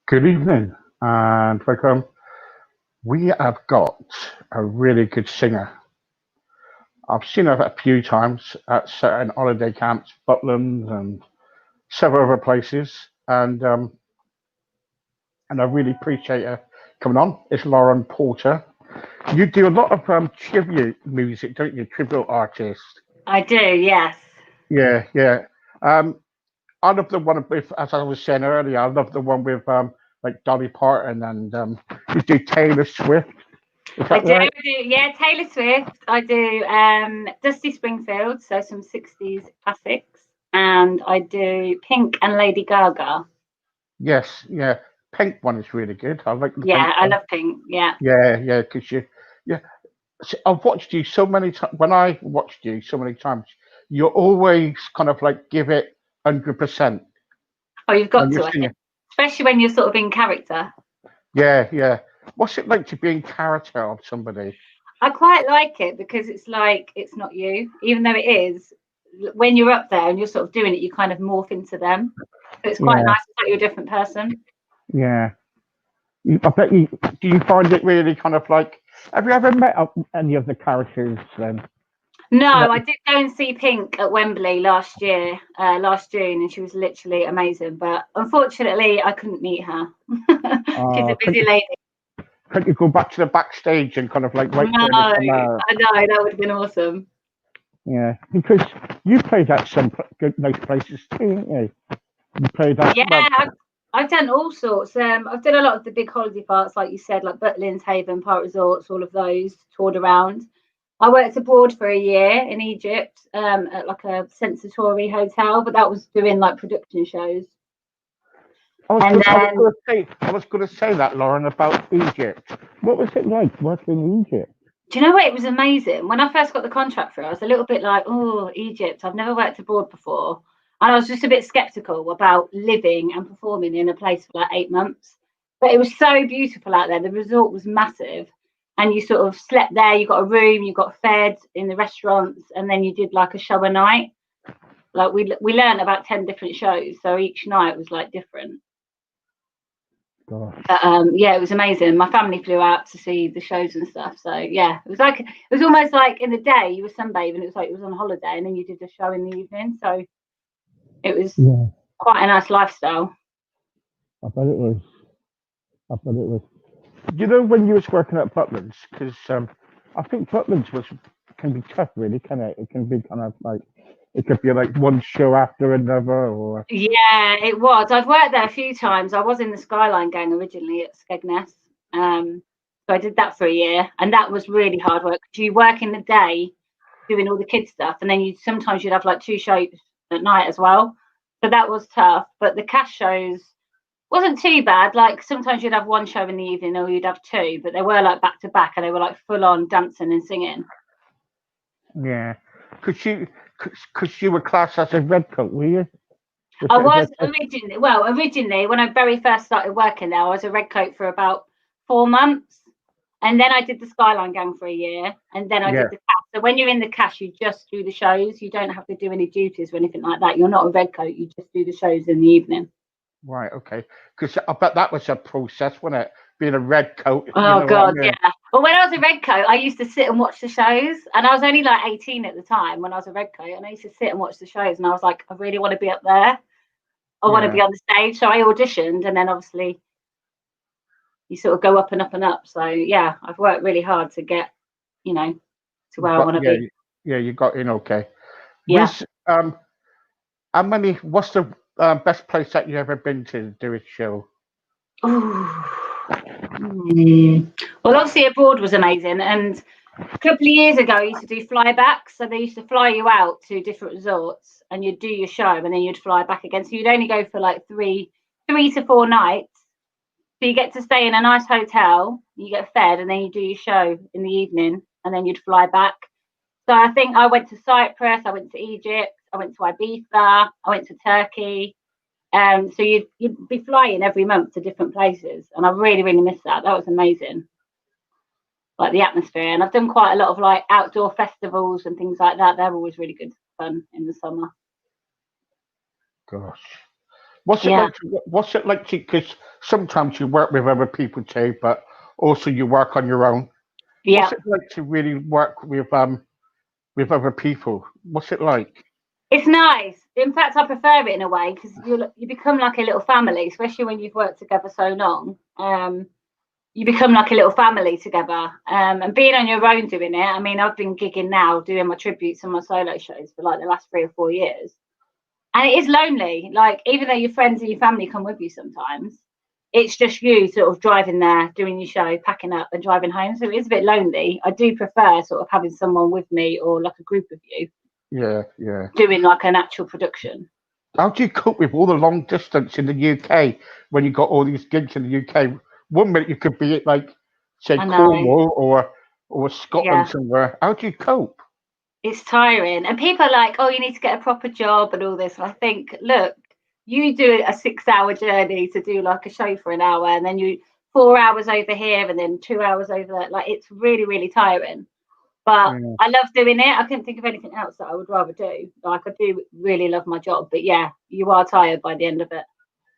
Good evening and welcome. We have got a really good singer. I've seen her a few times at certain holiday camps, Butland and several other places, and I really appreciate her coming on. It's Lauren Porter. You do a lot of tribute music, don't you? Tribute artists. I do, yes. Yeah, yeah. Um, I love the one with, as I was saying earlier, I love the one with like Dolly Parton and you do Taylor Swift. Is I that do, right? yeah, Taylor Swift. I do Dusty Springfield, so some 60s classics. And I do Pink and Lady Gaga. Yes, yeah. Pink one is really good. I like the pink Yeah, I one. love Pink. Yeah. Yeah, yeah, because yeah. I've watched you so many times. When I watched you so many times, you always kind of like give it 100% Oh, you've when got you're to, I think. singing. Especially when you're sort of in character. Yeah, yeah. What's it like to be in character of somebody? I quite like it because it's like it's not you, even though it is. When you're up there and you're sort of doing it, you kind of morph into them. So it's quite Yeah, nice. It's like you're a different person. yeah. I bet you. Do you find it really kind of like? Have you ever met any of the characters then? No, Like, I did go and see Pink at Wembley last year, last June, and she was literally amazing. But unfortunately, I couldn't meet her. She's a couldn't busy lady. couldn't you go back to the backstage and kind of like wait No, for her to come out? I know that would have been awesome. Yeah, because you played at some good, nice places too, didn't you? You played at Yeah, well, I've done all sorts. I've done a lot of the big holiday parks, like you said, like Butlins, Haven, Park Resorts, all of those. Toured around. I worked abroad for a year in Egypt, at like a sensory hotel, but that was doing like production shows. And then I was going to say that, Lauren, about Egypt. What was it like working in Egypt? do you know what? It was amazing. When I first got the contract for it, I was a little bit like, oh, Egypt. I've never worked abroad before. And I was just a bit skeptical about living and performing in a place for like 8 months. But it was so beautiful out there. The resort was massive. And you sort of slept there, you got a room, you got fed in the restaurants, and then you did like a show a night. Like we learned about 10 different shows. So each night was like different. Gosh, But yeah, it was amazing. My family flew out to see the shows and stuff. So yeah, it was almost like in the day you were sunbathing. It was like it was on holiday, and then you did a show in the evening. So it was yeah, quite a nice lifestyle. I bet it was. I bet it was. You know when you was working at Butlands, because I think Butlands was can be tough, really, can it? It can be kind of like it could be like one show after another, or Yeah, it was. I've worked there a few times. I was in the Skyline Gang originally at Skegness. So I did that for a year, and that was really hard work. You work in the day doing all the kids stuff, and then you'd have like two shows at night as well. So that was tough. But the cash shows wasn't too bad. Like sometimes you'd have one show in the evening, or you'd have two, but they were like back to back, and they were like full on dancing and singing. yeah. Because you were classed as a red coat, were you? Was I it a red was coat? originally when I very first started working there, I was a red coat for about 4 months. And then I did the Skyline Gang for a year, and then I Yeah. did the cash. So when you're in the cash, you just do the shows. You don't have to do any duties or anything like that. You're not a red coat. You just do the shows in the evening. Right, okay. Because I bet that was a process, wasn't it? Being a red coat, you Oh know what I God, yeah. mean? Well, when I was a red coat, I used to sit and watch the shows, and I was only like 18 at the time when I was a red coat, and I used to sit and watch the shows, and I was like, I really want to be up there. I want to Yeah. be on the stage. So I auditioned, and then obviously you sort of go up and up and up. So yeah, I've worked really hard to get, you know, to where I But want to yeah, be. yeah, you got in okay. Yeah. With how many? What's the best place that you ever been to do a show? Ooh. Well, obviously abroad was amazing, and a couple of years ago, I used to do flybacks. So they used to fly you out to different resorts, and you'd do your show, and then you'd fly back again. So you'd only go for like three to 4 nights. So you get to stay in a nice hotel, you get fed, and then you do your show in the evening, and then you'd fly back. So I think I went to Cyprus, I went to Egypt, I went to Ibiza, I went to Turkey. So you'd be flying every month to different places, and I really really miss that. That was amazing, like the atmosphere. And I've done quite a lot of like outdoor festivals and things like that. They're always really good fun in the summer. Gosh. Yeah. What's it like to? Because sometimes you work with other people too, but also you work on your own. Yeah. What's it like to really work with other people? What's it like? It's nice. In fact, I prefer it in a way because you become like a little family, especially when you've worked together so long. You become like a little family together. And being on your own doing it, I mean, I've been gigging now, doing my tributes and my solo shows for like the last 3 or 4 years. And it is lonely. Like, even though your friends and your family come with you sometimes, it's just you sort of driving there, doing your show, packing up and driving home. So it is a bit lonely. I do prefer sort of having someone with me or like a group of you Yeah, yeah. doing like an actual production. How do you cope with all the long distance in the UK when you got all these gigs in the UK? One minute you could be at like, say, I know. Cornwall or Scotland Yeah. somewhere. How do you cope? It's tiring. And people are like, oh, you need to get a proper job and all this. And I think, look, you do a 6-hour journey to do like a show for an hour, and then you 4 hours over here and then 2 hours over there. Like, it's really, really tiring. But Yeah, I love doing it. I couldn't think of anything else that I would rather do. Like, I do really love my job. But yeah, you are tired by the end of it.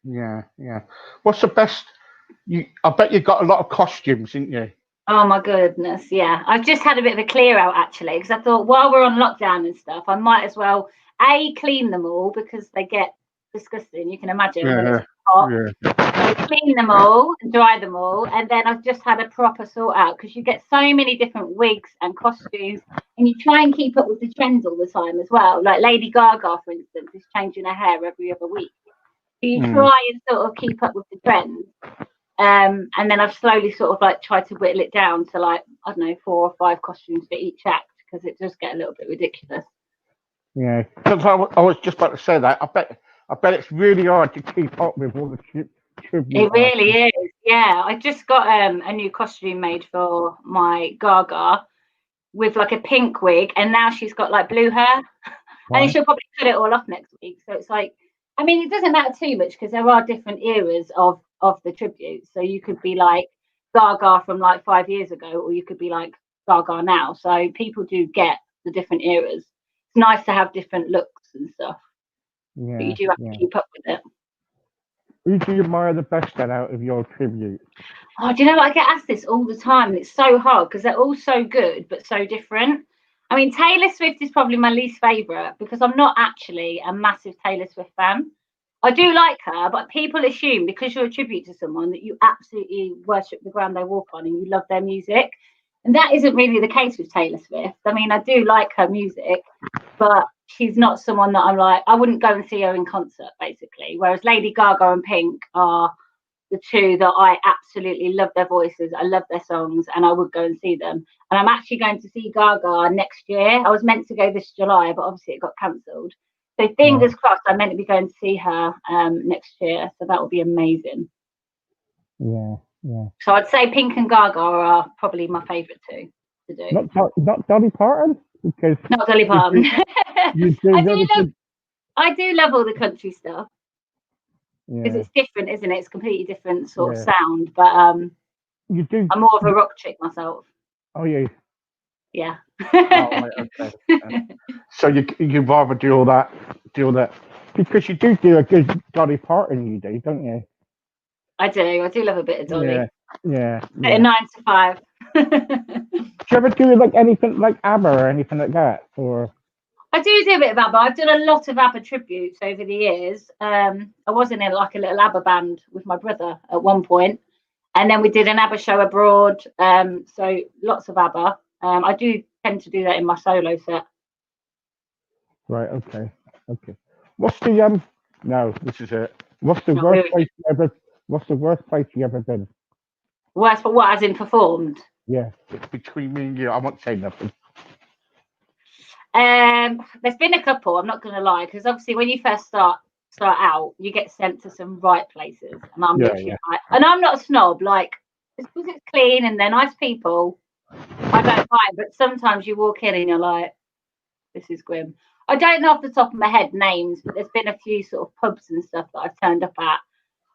yeah, yeah. What's the best? I bet you got a lot of costumes, didn't you? Oh my goodness, yeah. I've just had a bit of a clear out actually, because I thought while we're on lockdown and stuff, I might as well clean them all because they get disgusting. You can imagine when it's Yeah, hot. yeah, So clean them all and dry them all, and then I've just had a proper sort out because you get so many different wigs and costumes, and you try and keep up with the trends all the time as well. Like Lady Gaga, for instance, is changing her hair every other week. So you mm, try and sort of keep up with the trends. And then I've slowly sort of like tried to whittle it down to like, I don't know, 4 or 5 costumes for each act because it does get a little bit ridiculous. yeah. 'Cause I was just about to say that. I bet it's really hard to keep up with all the tribute It really artists. is. Yeah. I just got a new costume made for my Gaga with like a pink wig, and now she's got like blue hair. And Right? she'll probably cut it all off next week. So it's like, I mean, it doesn't matter too much because there are different eras of the tribute. So you could be like Gaga from like 5 years ago, or you could be like Gaga now. So people do get the different eras. It's nice to have different looks and stuff, but you Yeah, do have yeah. to keep up with it. Who do you admire the best then out of your tribute? Oh, do you know what? I get asked this all the time, and it's so hard because they're all so good but so different. I mean, Taylor Swift is probably my least favourite because I'm not actually a massive Taylor Swift fan. I do like her, but people assume because you're a tribute to someone that you absolutely worship the ground they walk on and you love their music. And that isn't really the case with Taylor Swift. I mean, I do like her music, but she's not someone that I'm like, I wouldn't go and see her in concert, basically. Whereas Lady Gaga and Pink are the two that I absolutely love their voices. I love their songs, and I would go and see them. And I'm actually going to see Gaga next year. I was meant to go this July, but obviously it got cancelled. So Right. fingers crossed, I'm meant to be going to see her next year. So that will be amazing. Yeah, yeah. So I'd say Pink and Gaga are probably my favourite two to do. Not Dolly Parton because Not Dolly you Parton. do you do I do really love good. I do love all the country stuff because Yeah, it's different, isn't it? It's completely different sort of yeah. sound. But You do. I'm more of a rock chick myself. Oh yeah. Yeah. Oh right. Okay. So you rather do all that because you do a good Dolly Parton. You do, don't you? I do. I do love a bit of Yeah, Dolly. yeah, Bit of yeah. 9 to 5. Do you ever do like anything like ABBA or anything like that? Or I do a bit of ABBA. I've done a lot of ABBA tributes over the years. I was in like a little ABBA band with my brother at one point, and then we did an ABBA show abroad. So lots of ABBA. I do tend to do that in my solo set. right? Okay, okay. What's the No, this is it. What's the Not worst really. place you ever? What's the worst place you ever been? Worse for what? As in performed. Yeah, it's between me and you. I won't say nothing. There's been a couple. I'm not going to lie, because obviously when you first start out, you get sent to some right places, and I'm Yeah, literally yeah. like, and I'm not a snob. Like, as long as it's clean and they're nice people, I don't mind. But sometimes you walk in and you're like, this is grim. I don't know off the top of my head names, but there's been a few sort of pubs and stuff that I've turned up at,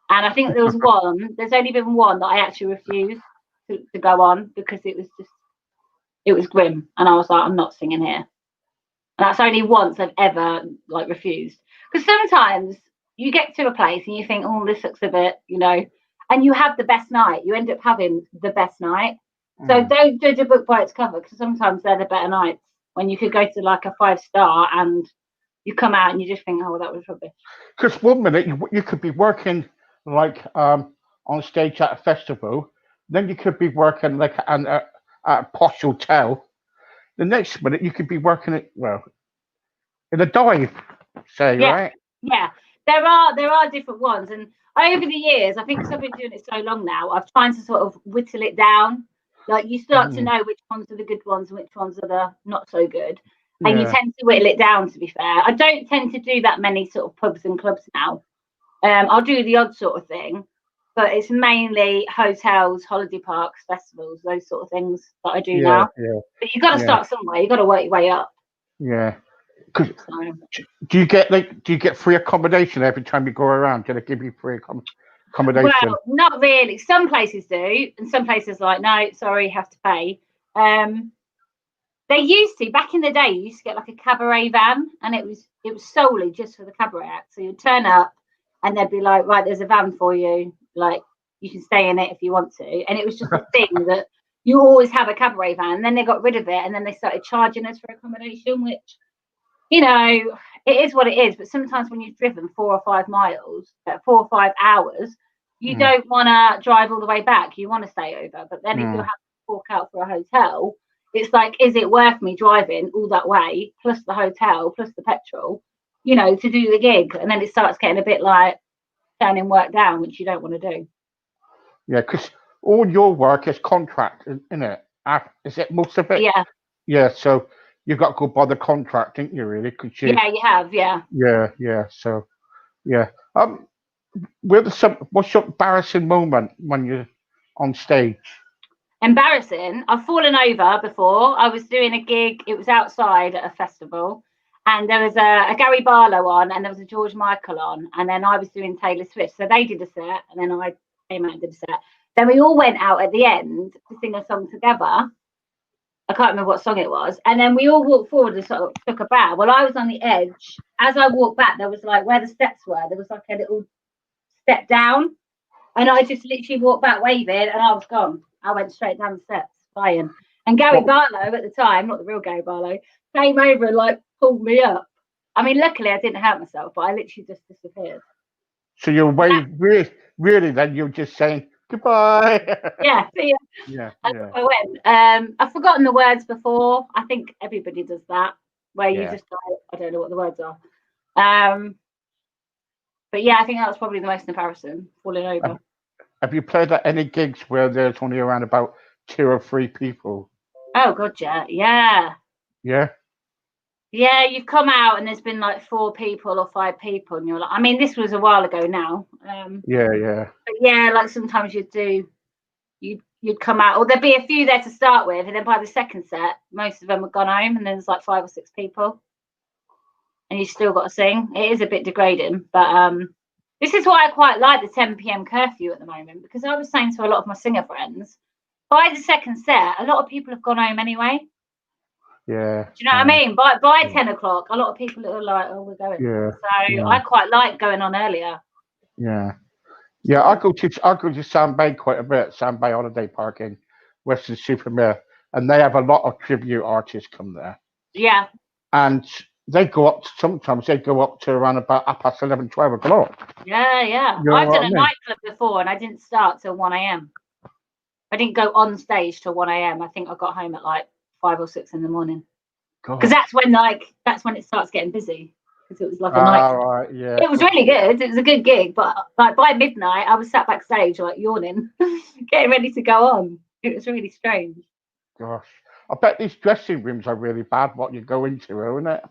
and I think there was one. There's only been one that I actually refused to go on because it was grim, and I was like, I'm not singing here. And that's only once I've ever like refused. Because sometimes you get to a place and you think, oh, this looks a bit, and you have the best night. You end up having the best night. So don't judge a book by its cover, because sometimes they're the better nights when you could go to like a 5-star and you come out and you just think, oh, that was rubbish. Because 1 minute you could be working like on stage at a festival, then you could be working like at a posh hotel. The next minute you could be working in a dive, say, right? Yeah, there are different ones, and over the years, I think because I've been doing it so long now, I've tried to sort of whittle it down. Like you start to know which ones are the good ones and which ones are the not so good, and you tend to whittle it down. To be fair, I don't tend to do that many sort of pubs and clubs now. I'll do the odd sort of thing, but it's mainly hotels, holiday parks, festivals, those sort of things that I do now. Yeah. But you've got to start somewhere. You've got to work your way up. Yeah. Do you get free accommodation every time you go around? Do they give you free accommodation? Well, not really. Some places do, and some places like, no, sorry, you have to pay. They used to, back in the day, you used to get like a cabaret van, and it was solely just for the cabaret act. So you'd turn up and they'd be like, right, there's a van for you, like you can stay in it if you want to. And it was just a thing that you always have a cabaret van. And then they got rid of it, and then they started charging us for accommodation, which, it is what it is. But sometimes when you've driven 4 or 5 miles, 4 or 5 hours, you don't want to drive all the way back. You want to stay over. But then if you have to fork out for a hotel, it's like, is it worth me driving all that way, plus the hotel, plus the petrol, to do the gig? And then it starts getting a bit like turning work down, which you don't want to do. Yeah, because all your work is contract, isn't it? Is it most of it? Yeah. Yeah, so you've got to go by the contract, didn't you, really? Yeah, you have, yeah. Yeah, so, yeah. What's your embarrassing moment when you're on stage? Embarrassing? I've fallen over before. I was doing a gig. It was outside at a festival, and there was a Gary Barlow on, and there was a George Michael on, and then I was doing Taylor Swift. So they did a set, and then I came out and did a set. Then we all went out at the end to sing a song together. I can't remember what song it was. And then we all walked forward and sort of took a bow. Well, I was on the edge. As I walked back, there was like where the steps were, there was like a little step down. And I just literally walked back waving, and I was gone. I went straight down the steps, flying. And Gary Barlow at the time, not the real Gary Barlow, came over and like pulled me up. I mean, luckily I didn't hurt myself, but I literally just disappeared. So you're really then you're just saying goodbye. Yeah, see ya. Yeah. I went. I've forgotten the words before. I think everybody does that, where you just go, I don't know what the words are. But yeah, I think that was probably the most embarrassing, falling over. Have you played at any gigs where there's only around about 2 or 3 people? Oh god, yeah. Yeah, you've come out and there's been like 4 people or 5 people, and you're like, I mean, this was a while ago now. Yeah. But yeah, like sometimes you'd come out, or there'd be a few there to start with, and then by the second set, most of them had gone home, and then there's like 5 or 6 people, and you still got to sing. It is a bit degrading, but this is why I quite like the 10 p.m. curfew at the moment, because I was saying to a lot of my singer friends, by the second set, a lot of people have gone home anyway. Yeah. Do you know what I mean? By 10 o'clock, a lot of people are like, oh, we're going. Yeah. So I quite like going on earlier. Yeah. I go to Sandbay quite a bit, Sandbay Holiday Park in Weston-super-Mare, and they have a lot of tribute artists come there. Yeah. And sometimes they go up to around about 11, 12 o'clock. Yeah. I've done a nightclub before, and I didn't start till 1 a.m. I didn't go on stage till 1 a.m. I think I got home at like 5 or 6 in the morning. Because that's when it starts getting busy. Because it was like a nightclub. Right, yeah. It was really good. It was a good gig, but like by midnight, I was sat backstage like yawning, getting ready to go on. It was really strange. Gosh, I bet these dressing rooms are really bad. What you go into, isn't it?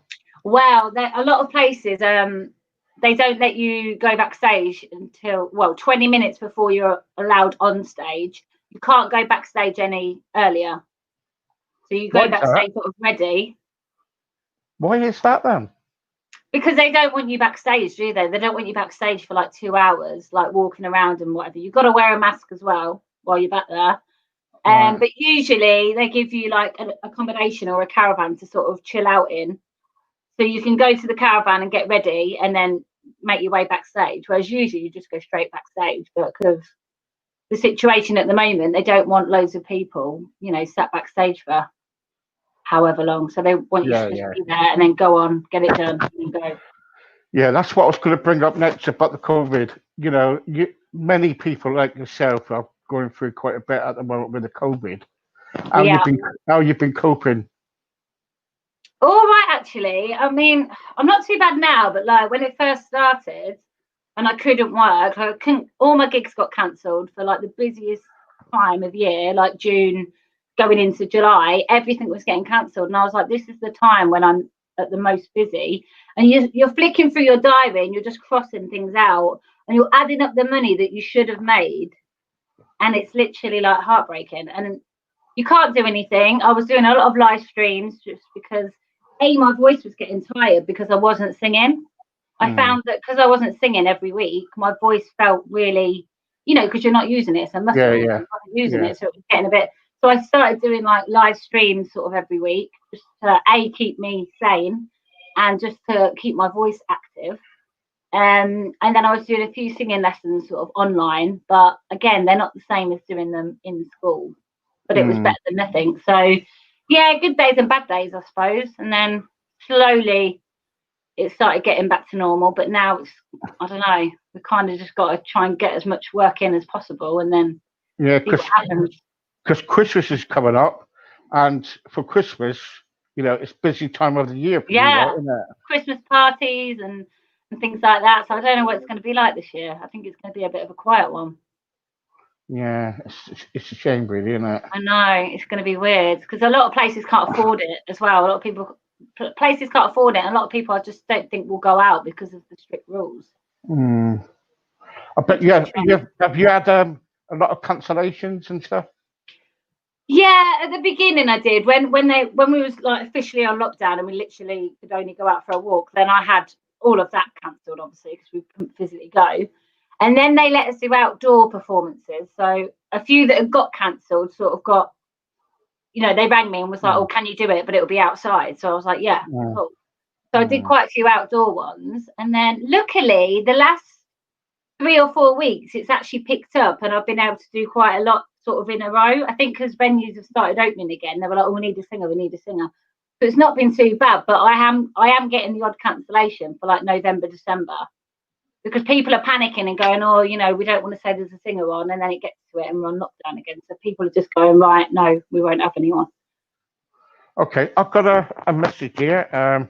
Well, a lot of places, they don't let you go backstage until 20 minutes before you're allowed on stage. You can't go backstage any earlier. So you go backstage sort of ready. Why is that then? Because they don't want you backstage, do they? They don't want you backstage for like 2 hours, like walking around and whatever. You've got to wear a mask as well while you're back there. Right. But usually they give you like an accommodation or a caravan to sort of chill out in. So you can go to the caravan and get ready, and then make your way backstage, whereas usually you just go straight backstage. But because of the situation at the moment, they don't want loads of people, you know, sat backstage for however long. So they want you to just be there and then go on, get it done, and go. Yeah, that's what I was going to bring up next about the COVID. You know, many people like yourself are going through quite a bit at the moment with the COVID. How you've been coping? All right, actually. I mean, I'm not too bad now, but like when it first started and I couldn't work, all my gigs got cancelled for like the busiest time of year, like June going into July, everything was getting cancelled. And I was like, this is the time when I'm at the most busy. And you're flicking through your diary and you're just crossing things out and you're adding up the money that you should have made. And it's literally like heartbreaking. And you can't do anything. I was doing a lot of live streams just because my voice was getting tired because I wasn't singing. I found that because I wasn't singing every week, my voice felt really, you know, because you're not using it, so muscle, you're not using it, so it was getting a bit. So I started doing like live streams sort of every week, just to keep me sane and just to keep my voice active. And then I was doing a few singing lessons sort of online, but again, they're not the same as doing them in school. But it was better than nothing. So yeah, good days and bad days, I suppose. And then slowly it started getting back to normal. But now it's, I don't know, we kind of just got to try and get as much work in as possible, and then because Christmas is coming up, and for Christmas, you know, it's busy time of the year for you, right, isn't it? Christmas parties and things like that. So I don't know what it's going to be like this year. I think it's going to be a bit of a quiet one. Yeah, it's a shame, really, isn't it? I know, it's going to be weird because a lot of places can't afford it as well. A lot of places can't afford it, and a lot of people I just don't think will go out because of the strict rules. I bet have you had a lot of cancellations and stuff? Yeah, at the beginning I did when we was like officially on lockdown and we literally could only go out for a walk. Then I had all of that cancelled, obviously, because we couldn't physically go. And then they let us do outdoor performances. So a few that had got cancelled sort of got, you know, they rang me and was like, oh, can you do it? But it'll be outside. So I was like, yeah. Cool. So I did quite a few outdoor ones. And then luckily the last 3 or 4 weeks, it's actually picked up and I've been able to do quite a lot sort of in a row. I think because venues have started opening again, they were like, oh, we need a singer. So it's not been too bad, but I am getting the odd cancellation for like November, December. Because people are panicking and going, oh, you know, we don't want to say there's a singer on, and then it gets to it and we're on lockdown again. So people are just going, right, no, we won't have anyone. Okay, I've got a message here.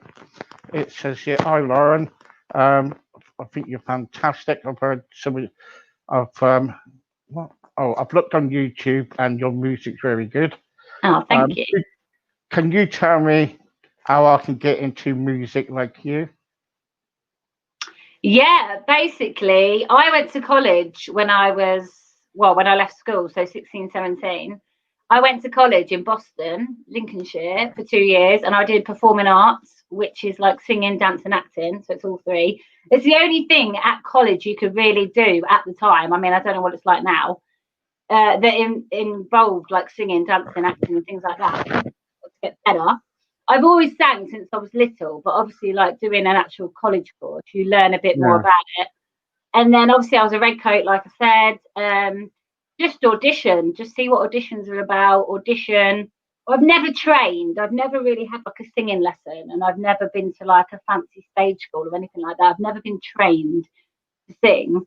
It says here, hi, Lauren. I think you're fantastic. I've heard some of, I've looked on YouTube and your music's very good. Oh, thank you. Can you tell me how I can get into music like you? Yeah, basically, I went to college when I left school, so 16, 17. I went to college in Boston, Lincolnshire, for 2 years, and I did performing arts, which is like singing, dance, and acting. So it's all three. It's the only thing at college you could really do at the time. I mean, I don't know what it's like now, that involved like singing, dancing, acting, and things like that to get better. I've always sang since I was little, but obviously, like doing an actual college course, you learn a bit more about it. And then obviously, I was a red coat, like I said. Just audition, just see what auditions are about. Audition. I've never trained. I've never really had like a singing lesson, and I've never been to like a fancy stage school or anything like that. I've never been trained to sing.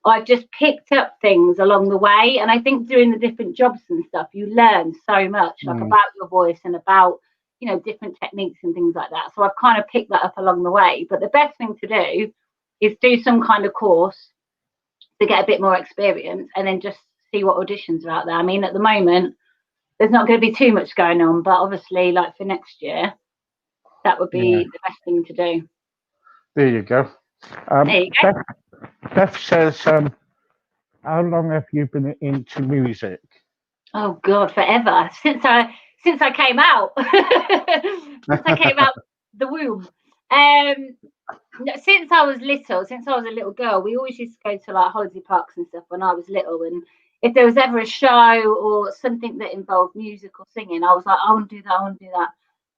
I've just picked up things along the way, and I think doing the different jobs and stuff, you learn so much, like about your voice and about, you know, different techniques and things like that. So I've kind of picked that up along the way. But the best thing to do is do some kind of course to get a bit more experience, and then just see what auditions are out there. I mean, at the moment, there's not going to be too much going on, but obviously, like for next year, that would be the best thing to do. There you go. Beth says, how long have you been into music? Oh God, forever. Since I came out. Since I came out the womb. Since I was a little girl, we always used to go to like holiday parks and stuff when I was little, and if there was ever a show or something that involved music or singing, I was like, I want to do that.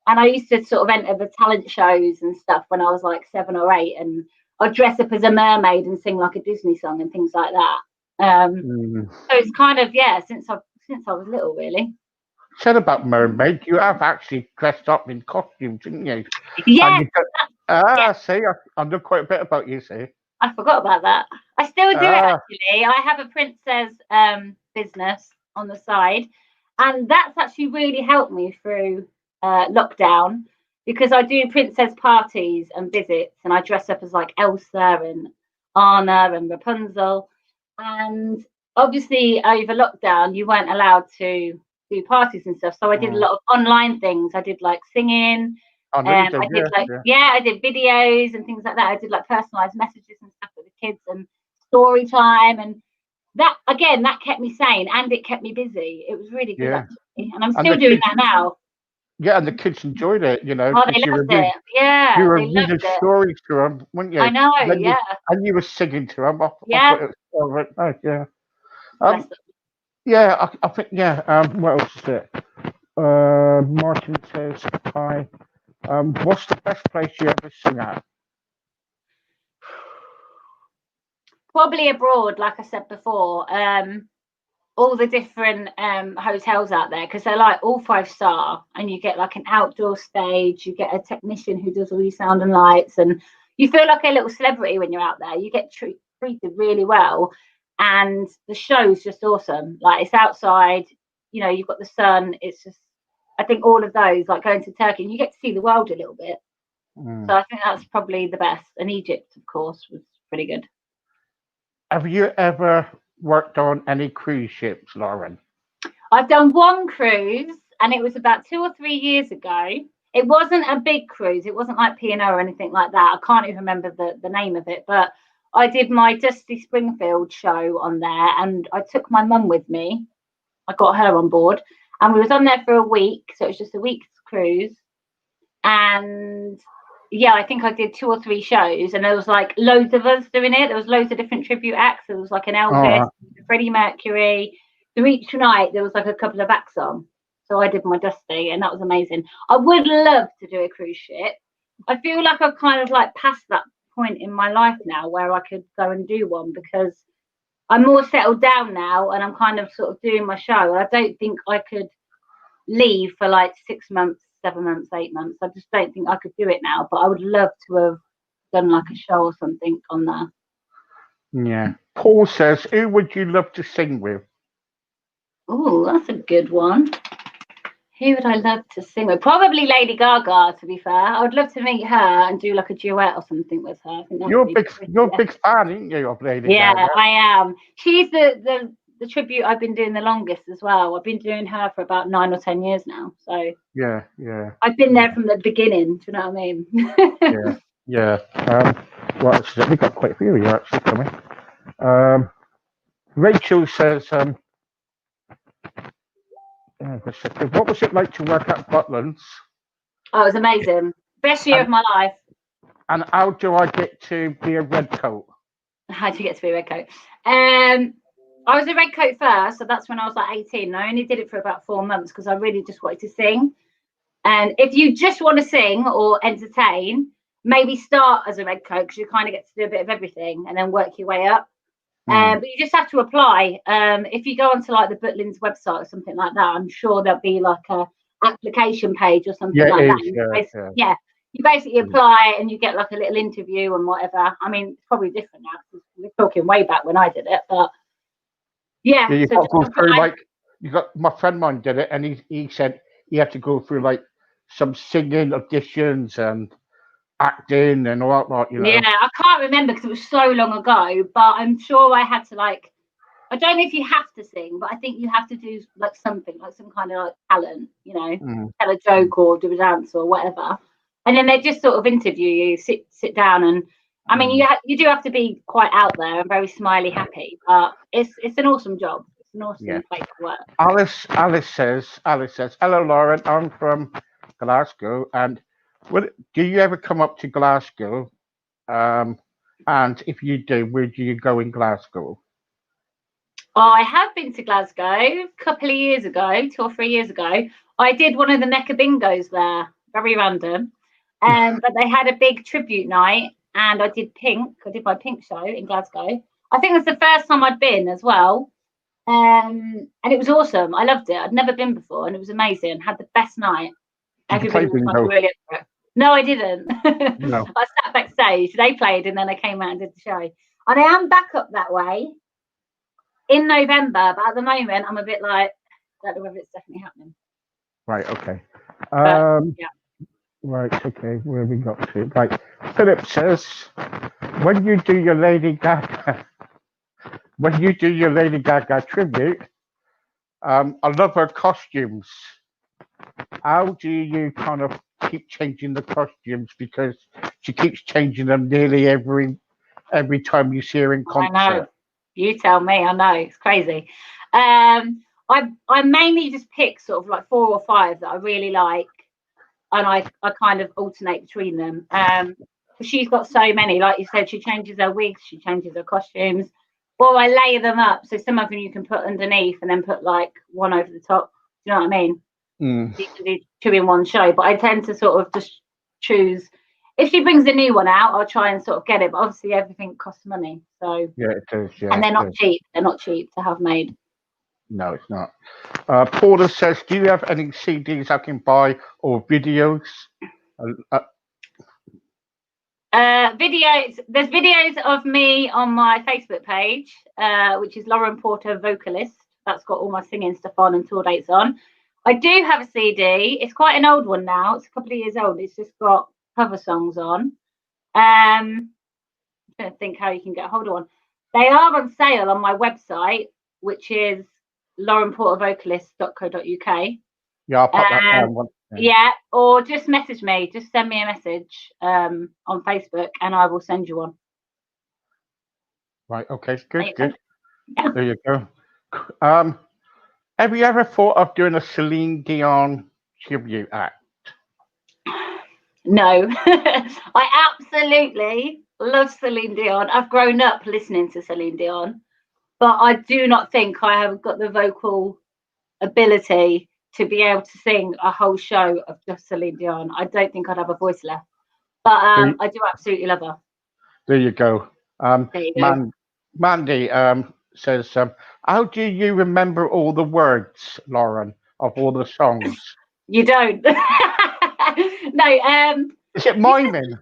And I used to sort of enter the talent shows and stuff when I was like 7 or 8, and I'd dress up as a mermaid and sing like a Disney song and things like that. So it's kind of since I was little, really. Said about mermaid, you have actually dressed up in costumes, didn't you? Yeah. See, I know quite a bit about you. See, I forgot about that. I still do it actually. I have a princess business on the side, and that's actually really helped me through lockdown, because I do princess parties and visits, and I dress up as like Elsa and Anna and Rapunzel. And obviously, over lockdown, you weren't allowed to do parties and stuff. So I did a lot of online things. I did like singing. I did videos and things like that. I did like personalized messages and stuff with the kids and story time, and that again, that kept me sane and it kept me busy. It was really good actually, and I'm still doing that now. Yeah, and the kids enjoyed it, you know. Oh, they loved it. Yeah, you were reading stories to them, weren't you? I know. And you were singing to them. Yeah. I think what else is it? Martin says hi. What's the best place you ever sing at? Probably abroad, like I said before. All the different hotels out there, because they're like all 5-star, and you get like an outdoor stage, you get a technician who does all your sound and lights, and you feel like a little celebrity when you're out there. You get treated really well, and the show's just awesome. Like, it's outside, you know, you've got the sun. It's just, I think all of those, like going to Turkey, and you get to see the world a little bit. So I think that's probably the best. And Egypt, of course, was pretty good. Have you ever worked on any cruise ships, Lauren? I've done one cruise, and it was about 2 or 3 years ago. It wasn't a big cruise. It wasn't like P&O or anything like that. I can't even remember the name of it, but I did my Dusty Springfield show on there, and I took my mum with me. I got her on board, and we was on there for a week. So it was just a week's cruise. And yeah, I think I did 2 or 3 shows, and there was like loads of us doing it. There was loads of different tribute acts. There was like an Elvis, Freddie Mercury. So each night there was like a couple of acts on. So I did my Dusty, and that was amazing. I would love to do a cruise ship. I feel like I've kind of like passed that point in my life now where I could go and do one, because I'm more settled down now, and I'm kind of sort of doing my show. I don't think I could leave for like 6 months, 7 months, 8 months. I just don't think I could do it now, but I would love to have done like a show or something on there. Yeah. Paul says, who would you love to sing with? Oh, that's a good one. Who would I love to sing with? Probably Lady Gaga, to be fair. I would love to meet her and do like a duet or something with her. I think you're a big fan, aren't you, of Lady Gaga? Yeah, I am. She's the tribute I've been doing the longest as well. I've been doing her for about 9 or 10 years now. So yeah. I've been there from the beginning. Do you know what I mean? yeah. Well, actually, we got quite a few of you actually coming. Rachel says, what was it like to work at Butlins? Oh, it was amazing. Best year of my life. And how do I get to be a redcoat? How do you get to be a redcoat? I was a redcoat first, so that's when I was like 18. And I only did it for about 4 months because I really just wanted to sing. And if you just want to sing or entertain, maybe start as a redcoat, because you kind of get to do a bit of everything and then work your way up. But you just have to apply. If you go onto like the Butlins website or something like that, I'm sure there'll be like a application page or something like that. You basically apply and you get like a little interview and whatever. I mean, it's probably different now because we're talking way back when I did it, but yeah. You got to go through like my friend mine did it, and he said he had to go through like some singing auditions and acting and all that, you know. Yeah, I can't remember because it was so long ago, but I'm sure I had to like, I don't know if you have to sing, but I think you have to do like something, like some kind of like talent, you know, tell a joke or do a dance or whatever. And then they just sort of interview you, sit down, and I mean, you do have to be quite out there and very smiley, happy, but it's an awesome job. It's an awesome place to work. Alice says, hello, Lauren. I'm from Glasgow, and do you ever come up to Glasgow? And if you do, where do you go in Glasgow? Oh, I have been to Glasgow a couple of years ago, 2 or 3 years ago. I did one of the Necker Bingos there, very random. But they had a big tribute night, and I did Pink. I did my Pink show in Glasgow. I think it was the first time I'd been as well. And it was awesome. I loved it. I'd never been before, and it was amazing. Had the best night. Did you Everybody play was like bingo? really up for it. No, I didn't. No. I sat backstage. They played, and then I came out and did the show. And I am back up that way in November, but at the moment I'm a bit like, I don't know whether it's definitely happening. Right. Okay. Yeah. Right. Okay. Where have we got to? Right. Philip says, when you do your Lady Gaga tribute, I love her costumes. How do you kind of keep changing the costumes, because she keeps changing them nearly every time you see her in concert? I know. You tell me. I know, it's crazy. I mainly just pick sort of like 4 or 5 that I really like, and I kind of alternate between them. She's got so many, like you said, she changes her wigs, she changes her costumes, or I layer them up. So some of them you can put underneath and then put like one over the top. Do you know what I mean? Mm. You can do 2 in one show, but I tend to sort of just choose. If she brings a new one out, I'll try and sort of get it. But obviously, everything costs money, so Yeah, it does. Yeah, and they're it not does. cheap. They're not cheap to have made. No, it's not. Paula says, do you have any CDs I can buy or videos? Videos. There's videos of me on my Facebook page, which is Lauren Porter Vocalist. That's got all my singing stuff on and tour dates on. I do have a CD. It's quite an old one now. It's a couple of years old. It's just got cover songs on. I'm trying to think how you can get hold of one. They are on sale on my website, which is laurenportervocalist.co.uk. Yeah, I'll pop that down. Yeah, or just message me. Just send me a message on Facebook, and I will send you one. Right. Okay. Good. There Good. There you go. Have you ever thought of doing a Celine Dion tribute act? No, I absolutely love Celine Dion. I've grown up listening to Celine Dion, but I do not think I have got the vocal ability to be able to sing a whole show of just Celine Dion. I don't think I'd have a voice left, but I do absolutely love her. There you go. There you go. Mandy says, how do you remember all the words, Lauren, of all the songs? You don't. No. Is it miming?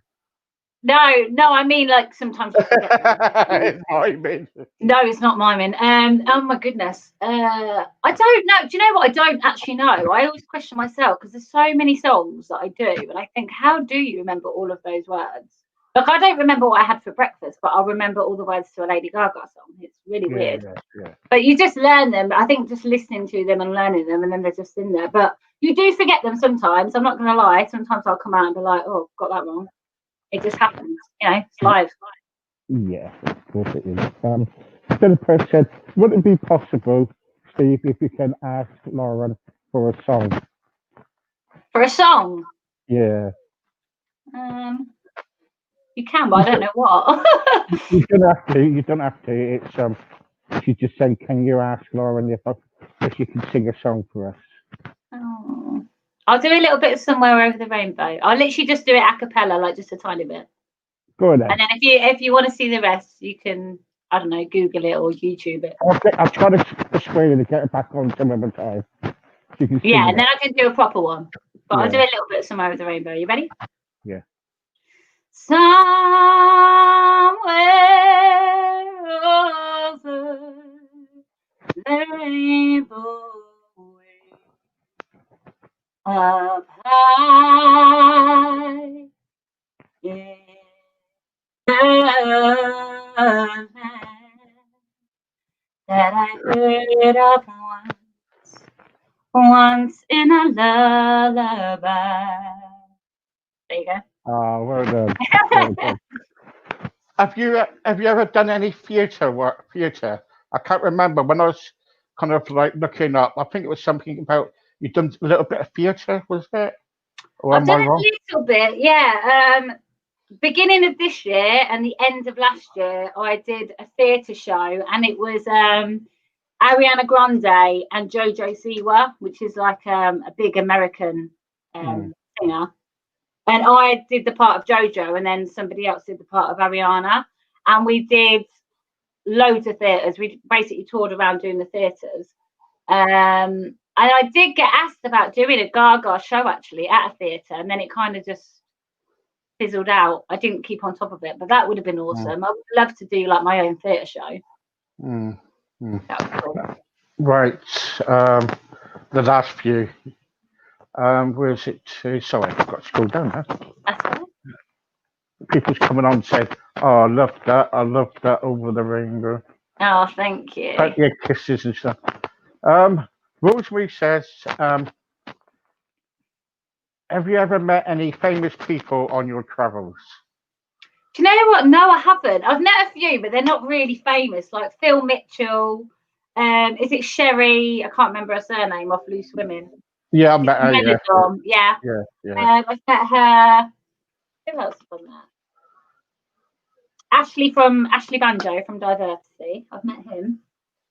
No, I mean, like, sometimes you forget. It's miming. No, it's not miming. Oh my goodness. I don't know. Do you know what? I don't actually know. I always question myself because there's so many songs that I do, and I think, how do you remember all of those words? Like, I don't remember what I had for breakfast, but I'll remember all the words to a Lady Gaga song. It's really weird. Yeah. But you just learn them. I think just listening to them and learning them, and then they're just in there. But you do forget them sometimes. I'm not going to lie. Sometimes I'll come out and be like, oh, got that wrong. It just happens. You know, it's live. Yeah, of course it is. Philippa said, would it be possible, Steve, if you can ask Lauren for a song? For a song? Yeah. You can, but I don't know what. You don't have to. It's she just said, can you ask Lauren if she can sing a song for us? Oh. I'll do a little bit of Somewhere Over the Rainbow. I'll literally just do it a cappella, like just a tiny bit. Go ahead. And then if you want to see the rest, you can, I don't know, Google it or YouTube it. I'll try to persuade her to get it back on some other time. Yeah, and then I can do a proper one. But I'll do a little bit of Somewhere Over the Rainbow. You ready? Yeah. Somewhere over the rainbow, up high in the land that I heard of once in a lullaby. There you go. Oh, well done. Well done. Have you ever done any theatre work? Theatre? I can't remember when I was kind of like looking up. I think it was something about you done a little bit of theatre, was it? Or I've done a little bit, yeah. Beginning of this year and the end of last year, I did a theatre show, and it was Ariana Grande and Jojo Siwa, which is like a big American singer. And I did the part of Jojo, and then somebody else did the part of Ariana. And we did loads of theatres. We basically toured around doing the theatres. And I did get asked about doing a Gaga show actually at a theatre, and then it kind of just fizzled out. I didn't keep on top of it, but that would have been awesome. I would love to do like my own theatre show. Mm. That was cool. Right. The last few. Where's it to? Sorry, I've got to scroll down now. That's right. People's coming on and said, "Oh, I love that. I love that Over the Rainbow." Oh, thank you. Yeah, kisses and stuff. Rosemary says, have you ever met any famous people on your travels? Do you know what? No, I haven't. I've met a few, but they're not really famous. Like Phil Mitchell. Is it Sherry? I can't remember her surname off Loose Women. Yeah, I met her. Yeah. Yeah. I've met her. Who else from that? Ashley Banjo from Diversity. I've met him.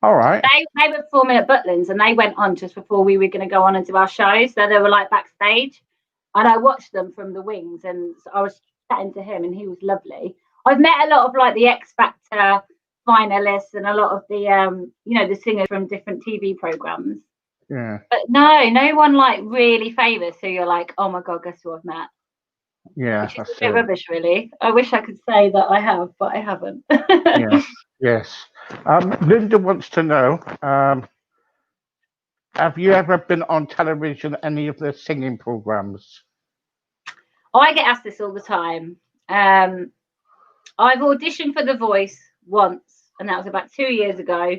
All right. They were performing at Butlins, and they went on just before we were going to go on and do our shows. So they were like backstage, and I watched them from the wings, and I was chatting to him, and he was lovely. I've met a lot of like the X Factor finalists and a lot of the the singers from different TV programs. Yeah. But no one like really famous who you're like, oh my god, guess who I've met? Yeah, which is a bit rubbish, really. I wish I could say that I have, but I haven't. Yes. Linda wants to know, have you ever been on television, any of the singing programs? I get asked this all the time. I've auditioned for The Voice once, and that was about 2 years ago.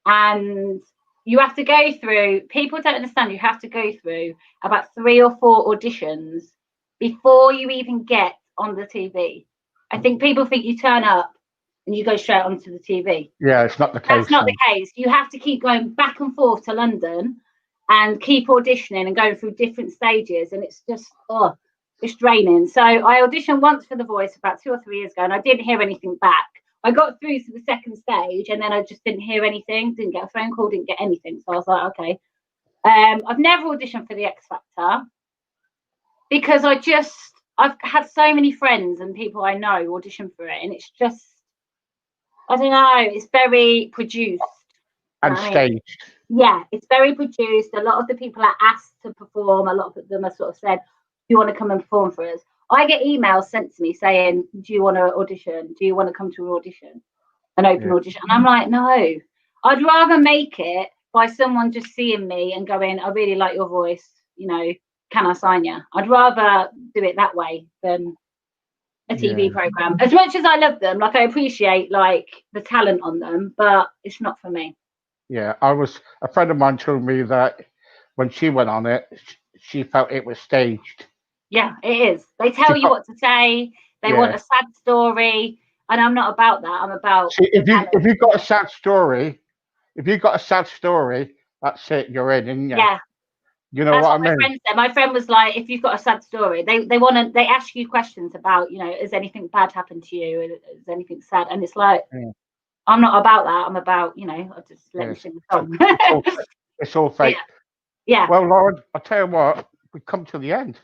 And you have to go through, people don't understand, you have to go through about 3 or 4 auditions before you even get on the TV. I think people think you turn up and you go straight onto the TV. Yeah, it's not the case. That's not the case. You have to keep going back and forth to London and keep auditioning and going through different stages. And it's just, it's draining. So I auditioned once for The Voice about 2 or 3 years ago, and I didn't hear anything back. I got through to the second stage, and then I just didn't hear anything, didn't get a phone call, didn't get anything. So I was like, okay. I've never auditioned for the X Factor because I've had so many friends and people I know audition for it, and it's just, I don't know, it's very produced. And staged. Yeah, it's very produced. A lot of the people are asked to perform. A lot of them are sort of said, do you want to come and perform for us? I get emails sent to me saying, do you want to audition? Do you want to come to an audition? An open audition? And I'm like, no. I'd rather make it by someone just seeing me and going, I really like your voice. Can I sign you? I'd rather do it that way than a TV program. As much as I love them, like I appreciate like the talent on them, but it's not for me. Yeah, a friend of mine told me that when she went on it, she felt it was staged. Yeah, it is. They tell you what to say. They want a sad story, and I'm not about that. I'm about. See, if you've got a sad story, that's it. You're in, isn't you? Yeah. You know what I mean? My friend was like, if you've got a sad story, they ask you questions about, has anything bad happened to you? Is anything sad? And it's like, I'm not about that. I'm about, I just let me sing the song. It's all fake. Yeah. Well, Lauren, I'll tell you what, we've come to the end.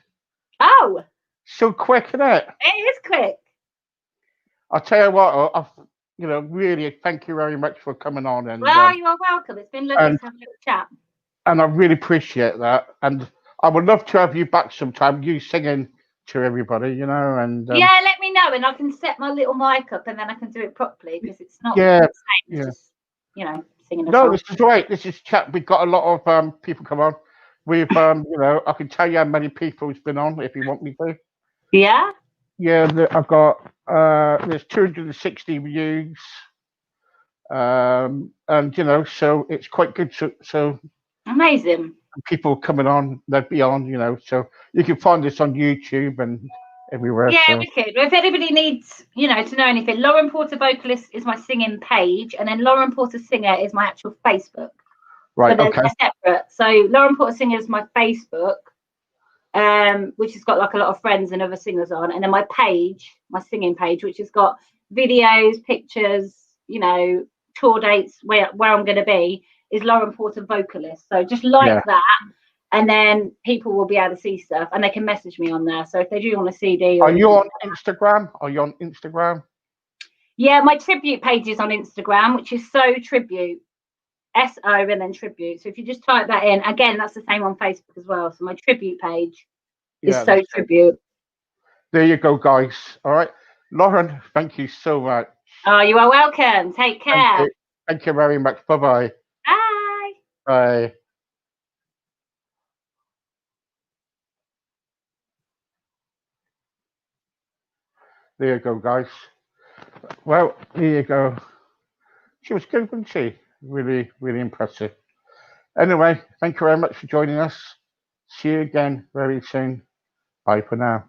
Oh. So quick, isn't it? It is quick. I'll tell you what, really thank you very much for coming on. And you are welcome. It's been lovely to have a little chat. And I really appreciate that. And I would love to have you back sometime, you singing to everybody, and yeah, let me know, and I can set my little mic up, and then I can do it properly, because it's not the same as just, singing a song. No, this is great. This is chat. We've got a lot of people come on. We've I can tell you how many people has been on if you want me to. Yeah. Yeah, I've got there's 260 views, and so it's quite good. So amazing. People coming on, they'd be on, so you can find this on YouTube and everywhere. Yeah, we could. If anybody needs, to know anything, Lauren Porter Vocalist is my singing page, and then Lauren Porter Singer is my actual Facebook. Right, so they're separate. So Lauren Porter Singer is my Facebook, which has got like a lot of friends and other singers on, and then my page, my singing page, which has got videos, pictures, tour dates, where I'm going to be, is Lauren Porter Vocalist. So just that, and then people will be able to see stuff, and they can message me on there. So if they do want a CD, or Are you on Instagram? Are you on Instagram? Yeah, my tribute page is on Instagram, which is So Tribute, SO and then Tribute. So if you just type that in, again, that's the same on Facebook as well. So my tribute page is So Tribute. There you go, guys. All right, Lauren, thank you so much. Oh, you are welcome. Take care. Thank you very much. Bye-bye. Bye. Bye. There you go, guys. Well, there you go. She was good, wasn't she? Really, really impressive. Anyway, thank you very much for joining us. See you again very soon. Bye for now.